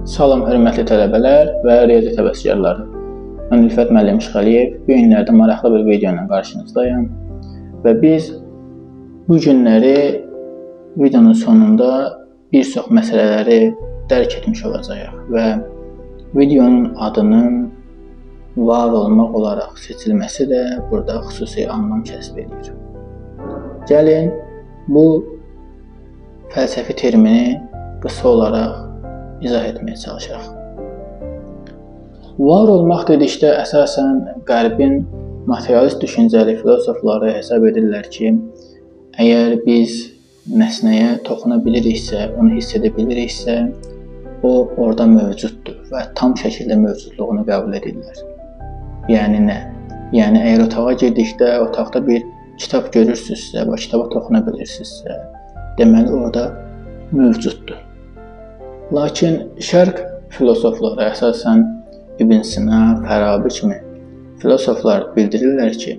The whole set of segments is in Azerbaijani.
Salam, hörmətli tələbələr və riyaziyyat həvəskarları. Mən Ülfət müəllim Şıxəliyev. Bu günlərdə maraqlı bir video ilə qarşınızdayım. Və biz bu günləri videonun sonunda bir çox məsələləri dərk etmiş olacağıq və videonun adının var olmaq olaraq seçilməsi də burada xüsusi anlam kəsb edir. Gəlin bu fəlsəfi termini qısa olaraq izah etməyə çalışaq. Var olmaq dedikdə əsasən Qərbin materialist düşüncəli filosofları hesab edirlər ki, əgər biz nəsnəyə toxuna biliriksə, onu hiss edə biliriksə, o orada mövcuddur və tam şəkildə mövcudluğunu qəbul edirlər. Yəni nə? Yəni əgər otağa girdikdə, otaqda bir kitab görürsünüzsə və kitaba toxuna bilirsinizsə, deməli orada mövcuddur. Lakin şərq filosofları, əsasən İbn Sina, Farabi kimi filosoflar bildirirlər ki,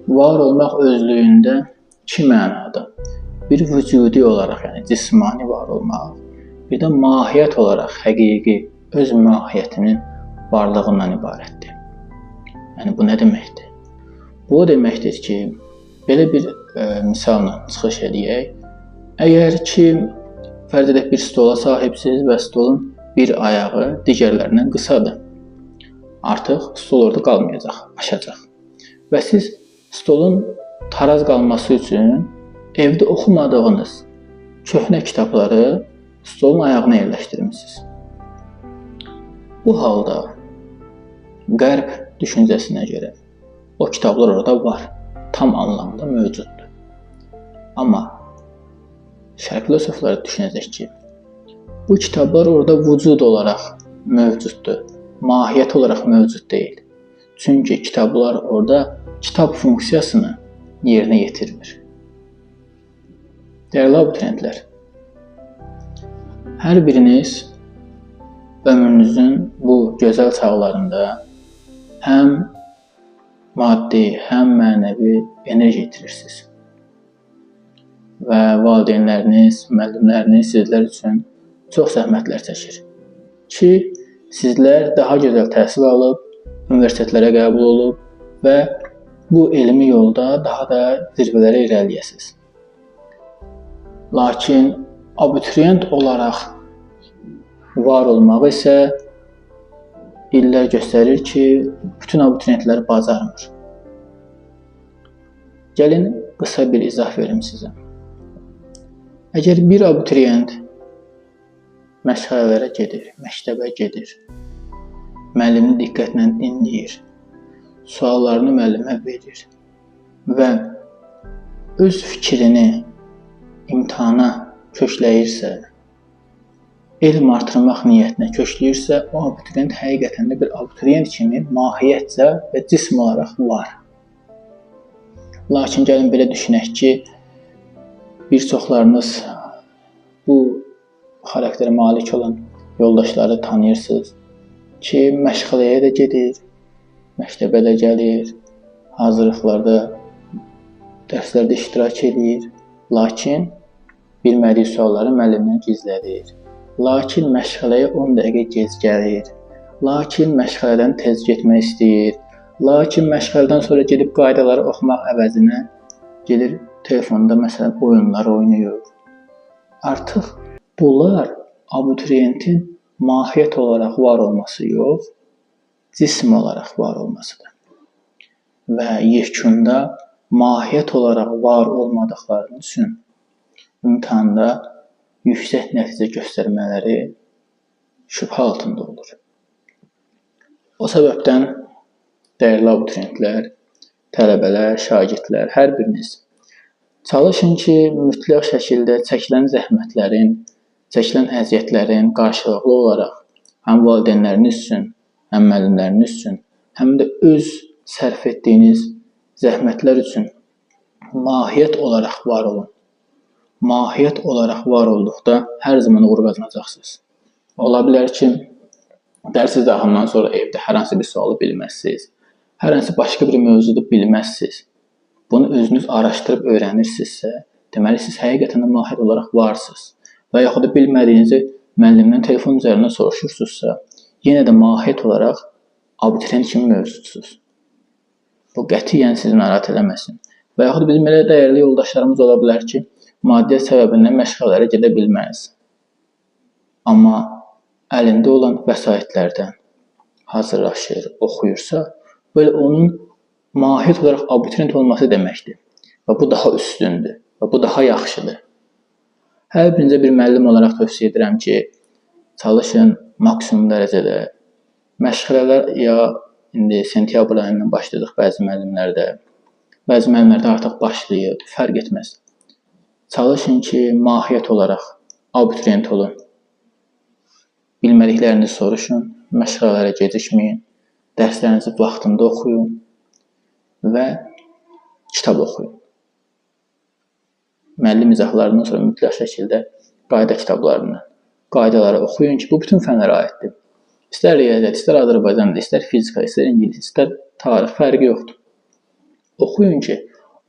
var olmaq özlüyündə iki mənada, bir vücudi olaraq, yəni cismani var olmaq, bir də mahiyyət olaraq həqiqi, öz mahiyyətinin varlığından ibarətdir. Yəni bu nə deməkdir? Bu o deməkdir ki, belə bir misalla çıxış edək. Əgər ki, fərz edək bir stola sahibsiniz və stolun bir ayağı digərlərindən qısadır. Artıq stol orada qalmayacaq, aşacaq. Və siz stolun taraz qalması üçün evdə oxumadığınız köhnə kitabları stolun ayağına yerləşdirmisiniz. Bu halda Qərb düşüncəsinə görə o kitablar orada var, tam anlamda mövcuddur. Amma şərq filosofları düşünəcək ki, bu kitablar orada vücud olaraq mövcuddur, mahiyyət olaraq mövcud deyil. Çünki kitablar orada kitab funksiyasını yerinə yetirmir. Dəyərli abituriyentlər, hər biriniz ömrünüzün bu gözəl çağlarında həm maddi, həm mənəvi enerji itirirsiniz. Və valideynləriniz, müəllimləriniz sizlər üçün çox zəhmətlər çəkir ki, sizlər daha gözəl təhsil alıb, universitetlərə qəbul olub və bu elmi yolda daha da zirvələrə irəliləyəsiniz. Lakin abituriyent olaraq var olmaq isə illər göstərir ki, bütün abituriyentlər bacarmır. Gəlin qısa bir izah verim sizə. Əgər bir abituriyent məşğələlərə gedir, məktəbə gedir, müəllimi diqqətlə dinləyir, suallarını müəllimə verir və öz fikrini imtahana kökləyirsə, elm artırmaq niyyətinə kökləyirsə, o abituriyent həqiqətən də bir abituriyent kimi mahiyyətcə və cism olaraq var. Lakin gəlin belə düşünək ki, bir çoxlarınız bu xarakterə malik olan yoldaşları tanıyırsınız ki, məşğələyə də gedir, məktəbə də gəlir, hazırlıqlarda, dərslərdə iştirak edir, lakin bilmədiyi sualları müəllimdən gizlədir. Lakin məşğələyə 10 dəqiqə gec gəlir, lakin məşğələdən tez getmək istəyir, lakin məşğələdən sonra gedib qaydaları oxumaq əvəzinə gedir telefonda məsələn oyunlar oynayır. Artıq bunlar abituriyentin mahiyyət olaraq var olması yox, cism olaraq var olmasıdır. Və yekunda mahiyyət olaraq var olmadıqları üçün imtahanda yüksək nəticə göstərmələri şübhə altında olur. O səbəbdən dəyərli abituriyentlər, tələbələr, şagirdlər, hər biriniz çalışın ki, mütləq şəkildə çəkilən zəhmətlərin, çəkilən əziyyətlərin qarşılıqlı olaraq həm valideynləriniz üçün, həm müəllimləriniz üçün, həm də öz sərf etdiyiniz zəhmətlər üçün mahiyyət olaraq var olun. Mahiyyət olaraq var olduqda hər zaman uğur qazanacaqsınız. Ola bilər ki, dərs izahından sonra evdə hər hansı bir sualı bilməzsiniz, hər hansı başqa bir mövzudu bilməzsiniz. Bunu özünüz araşdırıb öyrənirsinizsə, deməli siz həqiqətən də mahir olaraq varsınız. Və yaxud da bilmədiyinizi müəllimdən telefon üzərindən soruşursunuzsa, yenə də mahiyyət olaraq abituriyent kimi mövcudsuz. Bu qətiyyən sizi narahat eləməsin. Və yaxud bizim elə dəyərli yoldaşlarımız ola bilər ki, maddiyyat səbəbindən məşğələlərə gedə bilməz. Amma əlində olan vəsaitlərdən hazırlaşır, oxuyursa, belə onun mahiyyət olaraq abituriyent olması deməkdir. Və bu daha üstündür və bu daha yaxşıdır. Hər birinizə bir müəllim olaraq tövsiyə edirəm ki, çalışın maksimum dərəcədə. Məşğələlər ya indi sentyabr ayından başlayırdıq bəzi müəllimlərdə. Bəzi müəllimlərdə artıq başlayıb, fərq etməz. Çalışın ki, mahiyyət olaraq abituriyent olun. Bilmədiklərinizi soruşun, məşğələlərə gecikməyin, dərslərinizi vaxtında oxuyun və kitab oxuyun. Müəllim izahlarından sonra mütləq şəkildə qayda kitablarından qaydaları oxuyun ki, bu bütün fənlərə aiddir. İstər riyaziyyat, istər Azərbaycan dili, istər fizika, istər ingilis, istər tarix, fərqi yoxdur. Oxuyun ki,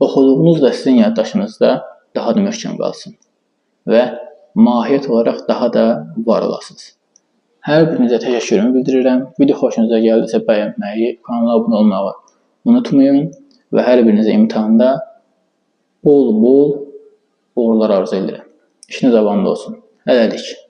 oxuduğunuz da sizin yaddaşınızda daha da möhkəm qalsın və mahiyyət olaraq daha da var olasınız. Hər birinizə təşəkkürümü bildirirəm. Video xoşunuza gəldisə bəyənməyi, kanala abunə olmağı unutmayın və hər birinizə imtahanda bol uğurlar arzu edirəm. İşiniz avamlı olsun. Hələlik.